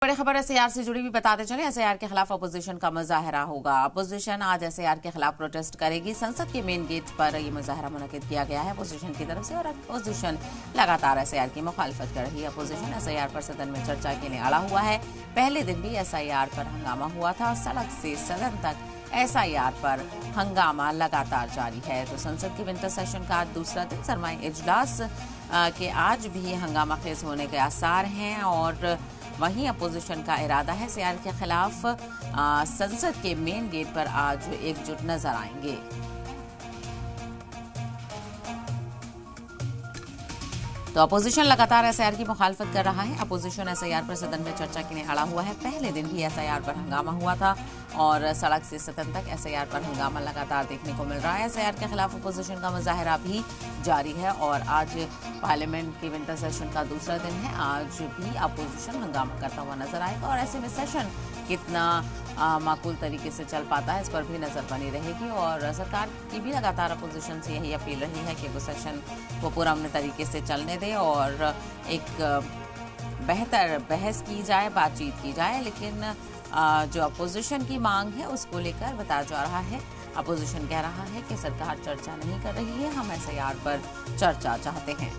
बड़ी खबर एसआईआर से जुड़ी भी बताते चले। एसआईआर के खिलाफ अपोजिशन का मुजाहरा होगा। अपोजिशन आज एसआईआर के खिलाफ प्रोटेस्ट करेगी। संसद के मेन गेट पर यह मुजाहरा मुनक्किद किया गया है अपोजिशन की तरफ से, और अपोजिशन लगातार एसआईआर की मुखालफत कर रही है। अपोजिशन एसआईआर पर सदन में चर्चा के लिए अड़ा हुआ है। पहले दिन भी एसआईआर पर हंगामा हुआ था। सड़क से सदन तक एसआईआर पर हंगामा लगातार जारी है। तो संसद के विंटर सेशन का आज दूसरा दिन सरमाई इजलास के आज भी हंगामा खेज होने के आसार हैं, और वहीं अपोजिशन का इरादा है एसआईआर के खिलाफ संसद के मेन गेट पर आज एकजुट नजर आएंगे। तो अपोजिशन लगातार एसआईआर की मुखालफत कर रहा है। अपोजिशन एसआईआर पर सदन में चर्चा के लिए अड़ा हुआ है। पहले दिन भी एसआईआर पर हंगामा हुआ था, और सड़क से सदन तक एसआईआर पर हंगामा लगातार देखने को मिल रहा है। एसआईआर के खिलाफ अपोजिशन का मुजाहरा भी जारी है, और आज पार्लियामेंट के विंटर सेशन का दूसरा दिन है। आज भी अपोजिशन हंगामा करता हुआ नजर आएगा, और ऐसे में सेशन कितना माकूल तरीके से चल पाता है इस पर भी नजर बनी रहेगी। और सरकार की भी लगातार अपोजिशन से यही अपील रही है कि वो सेशन को पूरा अपने तरीके से चलने दे और एक बेहतर बहस की जाए, बातचीत की जाए। लेकिन जो अपोजिशन की मांग है उसको लेकर बताया जा रहा है, अपोजिशन कह रहा है कि सरकार चर्चा नहीं कर रही है, हम एसआईआर पर चर्चा चाहते हैं।